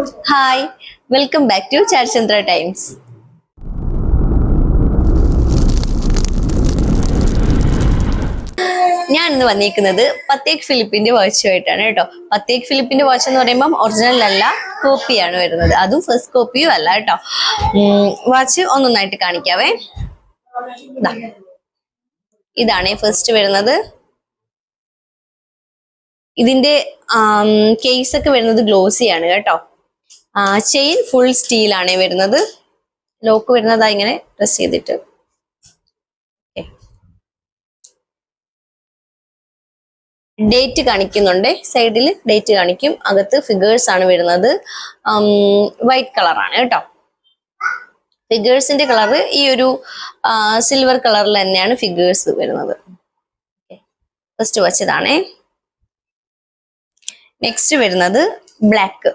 Hi, welcome back to Charchandra Times. ഞാൻ ഇന്ന് വന്നിരിക്കുന്നത് പത്തേക് ഫിലിപ്പിന്റെ വാച്ചുമായിട്ടാണ് കേട്ടോ. പത്തേക് ഫിലിപ്പിന്റെ വാച്ച് എന്ന് പറയുമ്പോൾ ഒറിജിനൽ അല്ല, കോപ്പിയാണ് വരുന്നത്. അതും ഫസ്റ്റ് കോപ്പിയും അല്ല കേട്ടോ. വാച്ച് ഒന്നൊന്നായിട്ട് കാണിക്കാവേ. ഇതാണ് ഫസ്റ്റ് വരുന്നത്. ഇതിന്റെ കേസ് ഒക്കെ വരുന്നത് ഗ്ലോസി ആണ് കേട്ടോ. ചെയിൻ ഫുൾ സ്റ്റീൽ ആണ് വരുന്നത്. ലോക്ക് വരുന്നത് ഇങ്ങനെ പ്രസ് ചെയ്തിട്ട്. ഡേറ്റ് കാണിക്കുന്നുണ്ട്, സൈഡിൽ ഡേറ്റ് കാണിക്കും. അകത്ത് ഫിഗേഴ്സ് ആണ് വരുന്നത്. വൈറ്റ് കളറാണ് കേട്ടോ. ഫിഗേഴ്സിന്റെ കളർ ഈ ഒരു സിൽവർ കളറിൽ തന്നെയാണ് ഫിഗേഴ്സ് വരുന്നത്. ഫസ്റ്റ് വച്ചതാണേ. നെക്സ്റ്റ് വരുന്നത് ബ്ലാക്ക്.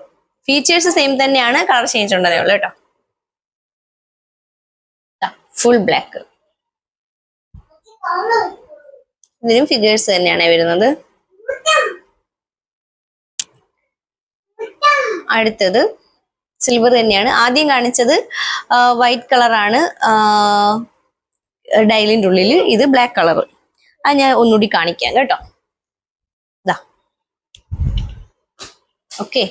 ഫീച്ചേഴ്സ് സെയിം തന്നെയാണ്, കളർ ചേഞ്ച് ഉണ്ടതേ ഉള്ളൂ കേട്ടോ. Full black. ഇതിനും ഫിഗേഴ്സ് തന്നെയാണ് വരുന്നത്. അടുത്തത് സിൽവർ തന്നെയാണ്. ആദ്യം കാണിച്ചത് വൈറ്റ് കളറാണ് ഡയലിന്റെ ഉള്ളിൽ. ഇത് ബ്ലാക്ക് കളർ. അത് ഞാൻ ഒന്നുകൂടി കാണിക്കാം കേട്ടോ. ഇതാ, ഓക്കെ.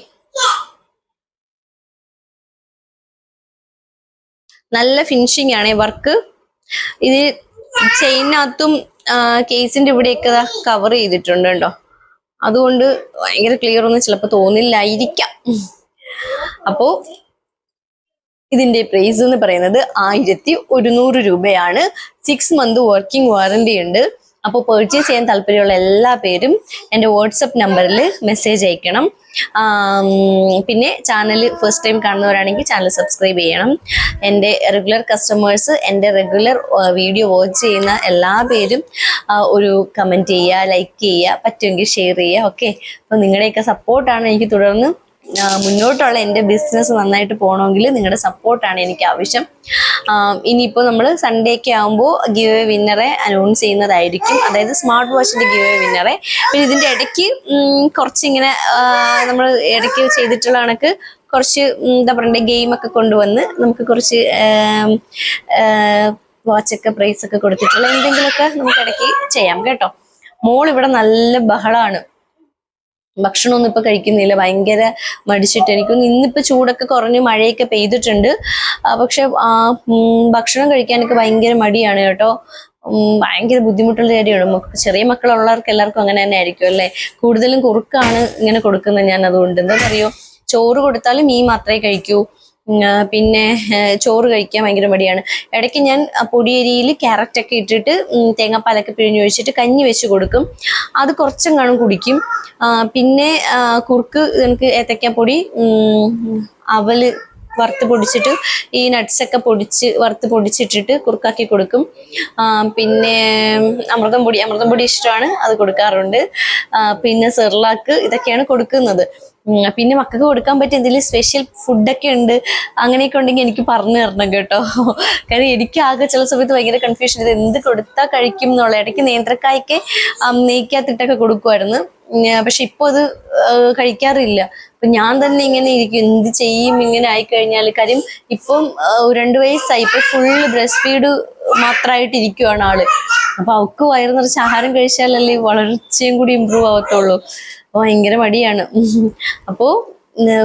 നല്ല ഫിനിഷിംഗ് ആണ് വർക്ക്. ഇത് ചെയിനകത്തും കേസിന്റെ ഇവിടെയൊക്കെ കവർ ചെയ്തിട്ടുണ്ട് കേട്ടോ. അതുകൊണ്ട് ഭയങ്കര ക്ലിയർ ഒന്നും ചിലപ്പോൾ തോന്നില്ലായിരിക്കാം. അപ്പോ ഇതിന്റെ പ്രൈസ് എന്ന് പറയുന്നത് 1100 രൂപയാണ്. 6 മന്ത് വർക്കിംഗ് വാറന്റി ഉണ്ട്. അപ്പോൾ പർച്ചേസ് ചെയ്യാൻ താല്പര്യമുള്ള എല്ലാ പേരും എൻ്റെ വാട്സപ്പ് നമ്പറിൽ മെസ്സേജ് അയക്കണം. പിന്നെ ചാനൽ ഫസ്റ്റ് ടൈം കാണുന്നവരാണെങ്കിൽ ചാനൽ സബ്സ്ക്രൈബ് ചെയ്യണം. എൻ്റെ റെഗുലർ കസ്റ്റമേഴ്സ്, എൻ്റെ റെഗുലർ വീഡിയോ വാച്ച് ചെയ്യുന്ന എല്ലാ പേരും ഒരു കമൻറ്റ് ചെയ്യുക, ലൈക്ക് ചെയ്യുക, പറ്റുമെങ്കിൽ ഷെയർ ചെയ്യുക. ഓക്കെ, അപ്പോൾ നിങ്ങളുടെയൊക്കെ സപ്പോർട്ടാണ് എനിക്ക് തുടർന്ന് മുന്നോട്ടുള്ള എൻ്റെ ബിസിനസ് നന്നായിട്ട് പോകണമെങ്കിൽ നിങ്ങളുടെ സപ്പോർട്ടാണ് എനിക്ക് ആവശ്യം. ഇനിയിപ്പോൾ നമ്മൾ സൺഡേ ഒക്കെ ആകുമ്പോൾ ഗിവ് എ വിന്നറെ അനൗൺസ് ചെയ്യുന്നതായിരിക്കും. അതായത് സ്മാർട്ട് വാച്ചിൻ്റെ ഗിവ് എ വിന്നറെ. പിന്നെ ഇതിൻ്റെ ഇടയ്ക്ക് കുറച്ചിങ്ങനെ നമ്മൾ ഇടയ്ക്ക് ചെയ്തിട്ടുള്ള കണക്ക് കുറച്ച് എന്താ പറയണ്ടേ, ഗെയിമൊക്കെ കൊണ്ടുവന്ന് നമുക്ക് കുറച്ച് വാച്ചൊക്കെ പ്രൈസൊക്കെ കൊടുത്തിട്ടുള്ള എന്തെങ്കിലുമൊക്കെ നമുക്ക് ഇടയ്ക്ക് ചെയ്യാം കേട്ടോ. മോൾ ഇവിടെ നല്ല ബഹളമാണ്. ഭക്ഷണമൊന്നും ഇപ്പൊ കഴിക്കുന്നില്ല, ഭയങ്കര മടിച്ചിട്ട്. എനിക്കൊന്ന് ഇന്നിപ്പോ ചൂടൊക്കെ കുറഞ്ഞ് മഴയൊക്കെ പെയ്തിട്ടുണ്ട്. പക്ഷെ ഭക്ഷണം കഴിക്കാനൊക്കെ ഭയങ്കര മടിയാണ് കേട്ടോ. ഭയങ്കര ബുദ്ധിമുട്ടുള്ള കാര്യമാണ്. ചെറിയ മക്കളുള്ളവർക്ക് എല്ലാവർക്കും അങ്ങനെ തന്നെ ആയിരിക്കും അല്ലേ. കൂടുതലും കുറുക്കാണ് ഇങ്ങനെ കൊടുക്കുന്നത് ഞാൻ. അതുകൊണ്ട് എന്താ പറയുക, ചോറ് കൊടുത്താലും മീൻ മാത്രമേ കഴിക്കൂ. പിന്നെ ചോറ് കഴിക്കാൻ ഭയങ്കര മടിയാണ്. ഇടയ്ക്ക് ഞാൻ പൊടിയരിയിൽ ക്യാരറ്റൊക്കെ ഇട്ടിട്ട് തേങ്ങാപ്പാലൊക്കെ പിഴിഞ്ഞ് ഒഴിച്ചിട്ട് കഞ്ഞി വെച്ച് കൊടുക്കും. അത് കുറച്ചെങ്ങാനും കുടിക്കും. പിന്നെ കുറുക്ക് എനിക്ക് ഏത്തയ്ക്കാപ്പൊടി, അവല് വറുത്ത് പൊടിച്ചിട്ട് ഈ നട്ട്സൊക്കെ വറുത്ത് പൊടിച്ചിട്ടിട്ട് കുറുക്കാക്കി കൊടുക്കും. പിന്നെ അമൃതം പൊടി ഇഷ്ടമാണ്, അത് കൊടുക്കാറുണ്ട്. പിന്നെ സെർലാക്ക്, ഇതൊക്കെയാണ് കൊടുക്കുന്നത്. പിന്നെ മക്കൾക്ക് കൊടുക്കാൻ പറ്റിയ എന്തെങ്കിലും സ്പെഷ്യൽ ഫുഡൊക്കെ ഉണ്ട്, അങ്ങനെയൊക്കെ ഉണ്ടെങ്കിൽ എനിക്ക് പറഞ്ഞു തരണം കേട്ടോ. കാരണം എനിക്ക് ആകെ ചില സമയത്ത് ഭയങ്കര കൺഫ്യൂഷൻ, ഇത് എന്ത് കൊടുത്താൽ കഴിക്കും എന്നുള്ള. ഇടയ്ക്ക് നേന്ത്രക്കായ്ക്ക് നെയ്ക്കകത്തിട്ടൊക്കെ കൊടുക്കുമായിരുന്നു. പക്ഷെ ഇപ്പൊ അത് കഴിക്കാറില്ല. അപ്പൊ ഞാൻ തന്നെ ഇങ്ങനെ ഇരിക്കും, എന്ത് ചെയ്യും ഇങ്ങനെ ആയിക്കഴിഞ്ഞാൽ. കാര്യം ഇപ്പം 2 വയസ്സായി, ഇപ്പൊ ഫുള്ള് ബ്രസ്റ്റ് ഫീഡ് മാത്രമായിട്ട് ഇരിക്കുവാണ് ആള്. അപ്പൊ അവക്ക് വയറ് നിറച്ച് ആഹാരം കഴിച്ചാലല്ലേ വളർച്ചയും കൂടി ഇമ്പ്രൂവ് ആവത്തുള്ളൂ. അപ്പൊ ഭയങ്കര മടിയാണ്. അപ്പോ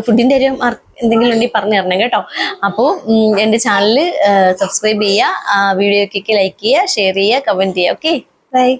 ഫുഡിന്റെ കാര്യം എന്തെങ്കിലും ഉണ്ടെങ്കിൽ പറഞ്ഞു തരണം കേട്ടോ. അപ്പോൾ എൻ്റെ ചാനൽ സബ്സ്ക്രൈബ് ചെയ്യുക, വീഡിയോക്കൊക്കെ ലൈക്ക് ചെയ്യുക, ഷെയർ ചെയ്യുക, കമന്റ് ചെയ്യുക. Okay, by.